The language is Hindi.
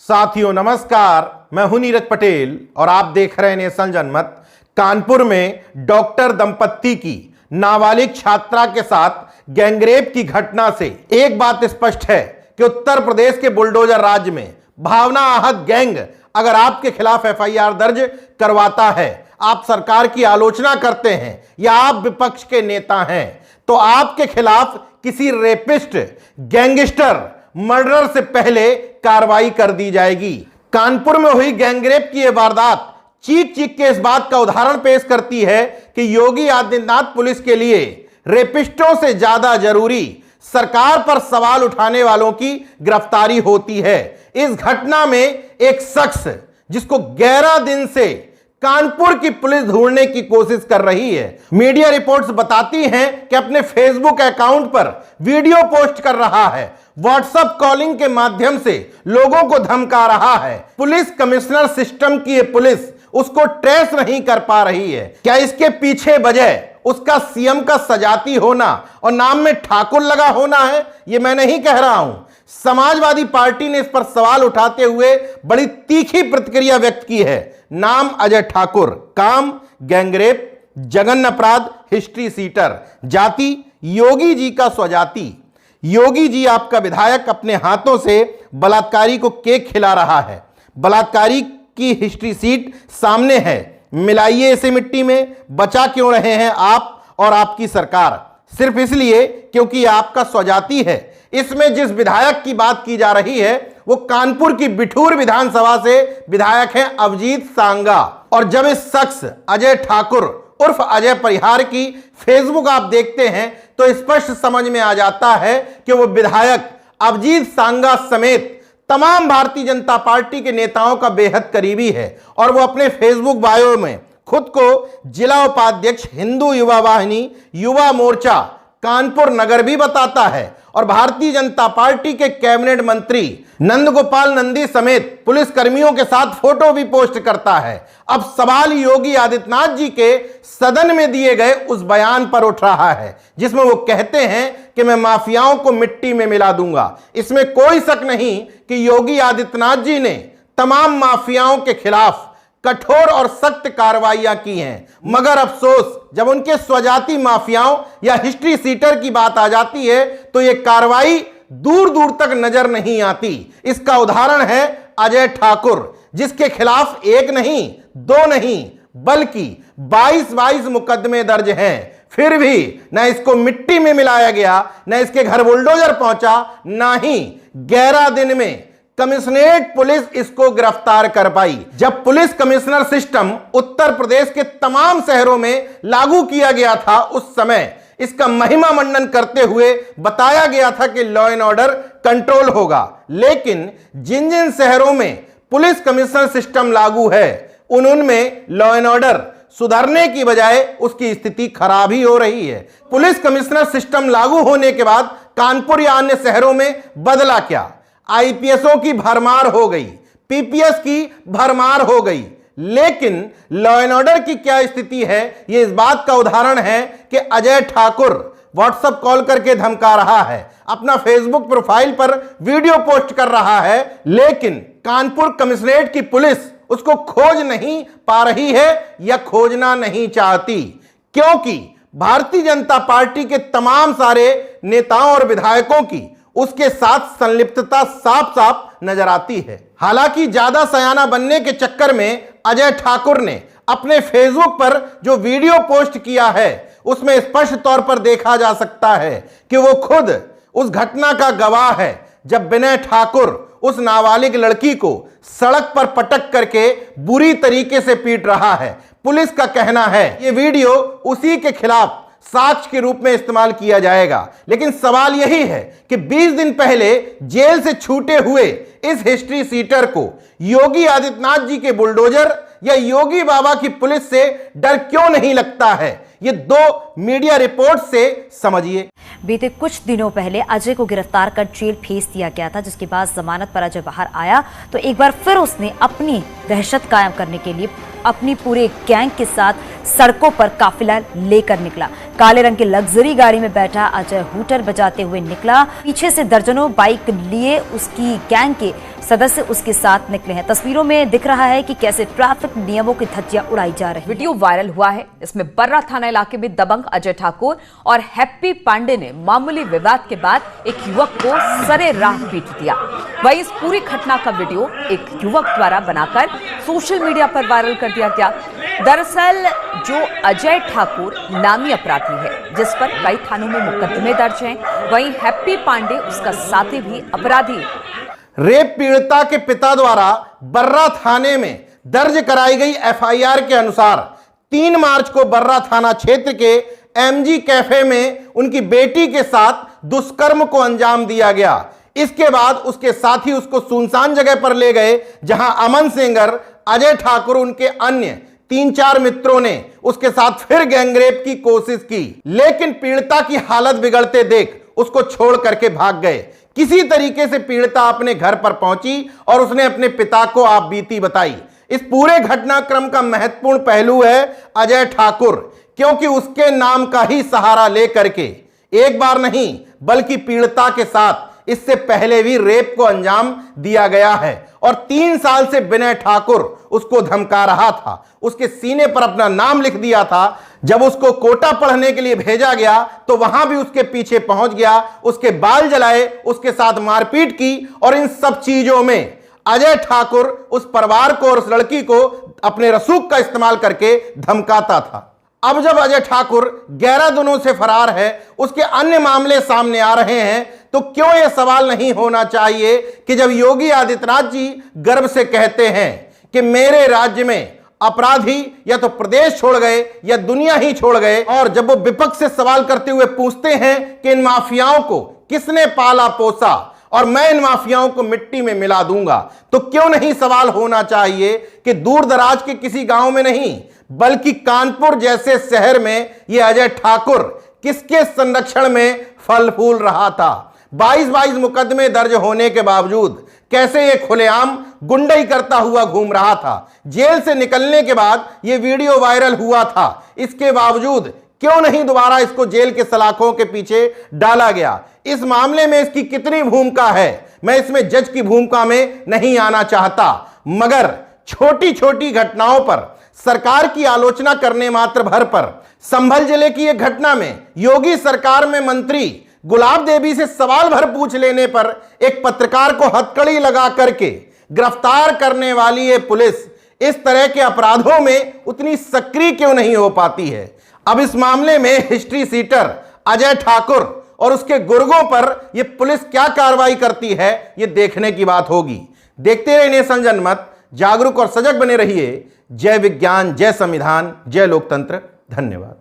साथियों नमस्कार, मैं हूं नीरज पटेल और आप देख रहे हैं नेशन जनमत। कानपुर में डॉक्टर दंपत्ति की नाबालिग छात्रा के साथ गैंगरेप की घटना से एक बात स्पष्ट है कि उत्तर प्रदेश के बुलडोजर राज्य में भावना आहत गैंग अगर आपके खिलाफ एफआईआर दर्ज करवाता है, आप सरकार की आलोचना करते हैं या आप विपक्ष के नेता हैं, तो आपके खिलाफ किसी रेपिस्ट, गैंगस्टर, मर्डर से पहले कार्रवाई कर दी जाएगी। कानपुर में हुई गैंगरेप की यह वारदात चीख चीख के इस बात का उदाहरण पेश करती है कि योगी आदित्यनाथ पुलिस के लिए रेपिस्टों से ज्यादा जरूरी सरकार पर सवाल उठाने वालों की गिरफ्तारी होती है। इस घटना में एक शख्स जिसको 11 दिन से कानपुर की पुलिस ढूंढने की कोशिश कर रही है, मीडिया रिपोर्ट्स बताती हैं कि अपने फेसबुक अकाउंट पर वीडियो पोस्ट कर रहा है, व्हाट्सएप कॉलिंग के माध्यम से लोगों को धमका रहा है। पुलिस कमिश्नर सिस्टम की ये पुलिस उसको ट्रेस नहीं कर पा रही है। क्या इसके पीछे वजह उसका सीएम का सजाती होना और नाम में ठाकुर लगा होना है? ये मैं नहीं कह रहा हूं। समाजवादी पार्टी ने इस पर सवाल उठाते हुए बड़ी तीखी प्रतिक्रिया व्यक्त की है। नाम अजय ठाकुर, काम गैंगरेप, जघन्य अपराध, हिस्ट्री सीटर, जाति योगी जी का स्वजाति। योगी जी आपका विधायक अपने हाथों से बलात्कारी को केक खिला रहा है। बलात्कारी की हिस्ट्री सीट सामने है, मिलाइए इसे मिट्टी में। बचा क्यों रहे हैं आप और आपकी सरकार? सिर्फ इसलिए क्योंकि आपका स्वजाति है। इसमें जिस विधायक की बात की जा रही है वो कानपुर की बिठूर विधानसभा से विधायक हैं अवजीत सांगा। और जब इस शख्स अजय ठाकुर उर्फ अजय परिहार की फेसबुक आप देखते हैं तो स्पष्ट समझ में आ जाता है कि वो विधायक अवजीत सांगा समेत तमाम भारतीय जनता पार्टी के नेताओं का बेहद करीबी है। और वो अपने फेसबुक बायो में खुद को जिला उपाध्यक्ष हिंदू युवा वाहिनी युवा मोर्चा कानपुर नगर भी बताता है और भारतीय जनता पार्टी के कैबिनेट मंत्री नंदगोपाल नंदी समेत पुलिस कर्मियों के साथ फोटो भी पोस्ट करता है। अब सवाल योगी आदित्यनाथ जी के सदन में दिए गए उस बयान पर उठ रहा है जिसमें वो कहते हैं कि मैं माफियाओं को मिट्टी में मिला दूंगा। इसमें कोई शक नहीं कि योगी आदित्यनाथ जी ने तमाम माफियाओं के खिलाफ कठोर और सख्त कार्रवाइयां की हैं, मगर अफसोस जब उनके स्वजाति माफियाओं या हिस्ट्री सीटर की बात आ जाती है तो यह कार्रवाई दूर दूर तक नजर नहीं आती। इसका उदाहरण है अजय ठाकुर, जिसके खिलाफ एक नहीं, दो नहीं, बल्कि 22 मुकदमे दर्ज हैं। फिर भी न इसको मिट्टी में मिलाया गया, न इसके घर बुलडोजर पहुंचा, ना ही 11 दिन में कमिश्नरेट पुलिस इसको गिरफ्तार कर पाई। जब police commissioner system Uttar Pradesh के तमाम शहरों में लागू किया गया था उस समय इसका महिमा मंडन करते हुए बताया गया था कि लॉ एंड ऑर्डर कंट्रोल होगा। लेकिन जिन जिन शहरों में पुलिस कमिश्नर सिस्टम लागू है उनमें लॉ एंड ऑर्डर सुधरने की बजाय उसकी स्थिति खराब ही हो रही है। पुलिस कमिश्नर सिस्टम लागू होने के बाद कानपुर या अन्य शहरों में बदला क्या? आईपीएसओं की भरमार हो गई, पीपीएस की भरमार हो गई, लेकिन लॉ एंड ऑर्डर की क्या स्थिति है यह इस बात का उदाहरण है कि अजय ठाकुर व्हाट्सएप कॉल करके धमका रहा है, अपना फेसबुक प्रोफाइल पर वीडियो पोस्ट कर रहा है, लेकिन कानपुर कमिश्नरेट की पुलिस उसको खोज नहीं पा रही है या खोजना नहीं चाहती, क्योंकि भारतीय जनता पार्टी के तमाम सारे नेताओं और विधायकों की उसके साथ संलिप्तता साफ साफ नजर आती है। हालांकि ज्यादा सयाना बनने के चक्कर में अजय ठाकुर ने अपने फेसबुक पर जो वीडियो पोस्ट किया है उसमें स्पष्ट तौर पर देखा जा सकता है कि वो खुद उस घटना का गवाह है जब विनय ठाकुर उस नाबालिग लड़की को सड़क पर पटक करके बुरी तरीके से पीट रहा है। पुलिस का कहना है ये वीडियो उसी के खिलाफ साक्ष्य के रूप में इस्तेमाल किया जाएगा। लेकिन सवाल यही है कि 20 दिन पहले जेल से छूटे हुए इस हिस्ट्री सीटर को योगी आदित्यनाथ जी के बुलडोजर या योगी बाबा की पुलिस से डर क्यों नहीं लगता है? ये दो मीडिया रिपोर्ट से समझिए। बीते कुछ दिनों पहले अजय को गिरफ्तार कर जेल भेज दिया गया था, जिसके बाद जमानत पर अजय बाहर आया तो एक बार फिर उसने अपनी दहशत कायम करने के लिए अपनी पूरे गैंग के साथ सड़कों पर काफिला लेकर निकला। काले रंग की लग्जरी गाड़ी में बैठा अजय हूटर बजाते हुए निकला। पीछे से दर्जनों बाइक लिए उसकी गैंग के सदस्य उसके साथ निकले हैं। तस्वीरों में दिख रहा है कि कैसे ट्रैफिक नियमों की धज्जियां उड़ाई जा रही है। वीडियो वायरल हुआ है। इसमें बर्रा थाना इलाके में दबंग अजय ठाकुर और हैप्पी पांडे ने मामूली विवाद के बाद एक युवक को सरे राह पीट दिया। वहीं इस पूरी घटना का वीडियो एक युवक द्वारा बनाकर सोशल मीडिया पर वायरल कर दिया गया। दरअसल जो अजय ठाकुर नामी अपराधी है, जिस पर कई थानों में मुकदमे दर्ज हैं, वहीं हैप्पी पांडे उसका साथी भी अपराधी है। रेप पीड़िता के पिता द्वारा बर्रा थाने में दर्ज कराई गई एफआईआर के अनुसार 3 मार्च को बर्रा थाना क्षेत्र के एमजी कैफे में उनकी बेटी के साथ दुष्कर्म को अंजाम दिया गया। इसके बाद उसके साथी उसको सुनसान जगह पर ले गए, जहां अमन सेंगर, अजय ठाकुर, उनके अन्य 3-4 मित्रों ने उसके साथ फिर गैंगरेप की कोशिश की, लेकिन पीड़िता की हालत बिगड़ते देख उसको छोड़ करके भाग गए। किसी तरीके से पीड़िता अपने घर पर पहुंची और उसने अपने पिता को आप बीती बताई। इस पूरे घटनाक्रम का महत्वपूर्ण पहलू है अजय ठाकुर, क्योंकि उसके नाम का ही सहारा लेकर के एक बार नहीं बल्कि पीड़िता के साथ इससे पहले भी रेप को अंजाम दिया गया है और 3 साल से विनय ठाकुर उसको धमका रहा था। उसके सीने पर अपना नाम लिख दिया था। जब उसको कोटा पढ़ने के लिए भेजा गया तो वहां भी उसके पीछे पहुंच गया, उसके बाल जलाए, उसके साथ मारपीट की और इन सब चीजों में अजय ठाकुर उस परिवार को और उस लड़की को अपने रसूख का इस्तेमाल करके धमकाता था। अब जब अजय ठाकुर 11 दिनों से फरार है, उसके अन्य मामले सामने आ रहे हैं, तो क्यों यह सवाल नहीं होना चाहिए कि जब योगी आदित्यनाथ जी गर्व से कहते हैं कि मेरे राज्य में अपराधी या तो प्रदेश छोड़ गए या दुनिया ही छोड़ गए, और जब वो विपक्ष से सवाल करते हुए पूछते हैं कि इन माफियाओं को किसने पाला पोसा और मैं इन माफियाओं को मिट्टी में मिला दूंगा, तो क्यों नहीं सवाल होना चाहिए कि दूर दराज के किसी गांव में नहीं बल्कि कानपुर जैसे शहर में यह अजय ठाकुर किसके संरक्षण में फल फूल रहा था। 22 मुकदमे दर्ज होने के बावजूद कैसे ये खुलेआम गुंडई करता हुआ घूम रहा था। जेल से निकलने के बाद ये वीडियो वायरल हुआ था, इसके बावजूद क्यों नहीं दोबारा इसको जेल के सलाखों के पीछे डाला गया। इस मामले में इसकी कितनी भूमिका है, मैं इसमें जज की भूमिका में नहीं आना चाहता, मगर छोटी छोटी घटनाओं पर सरकार की आलोचना करने मात्र भर पर संभल जिले की एक घटना में योगी सरकार में मंत्री गुलाब देवी से सवाल भर पूछ लेने पर एक पत्रकार को हथकड़ी लगा करके गिरफ्तार करने वाली ये पुलिस इस तरह के अपराधों में उतनी सक्रिय क्यों नहीं हो पाती है। अब इस मामले में हिस्ट्री सीटर अजय ठाकुर और उसके गुर्गों पर यह पुलिस क्या कार्रवाई करती है, यह देखने की बात होगी। देखते रहिए नेशन जनमत, जागरूक और सजग बने रहिए। जय विज्ञान, जय संविधान, जय लोकतंत्र। धन्यवाद।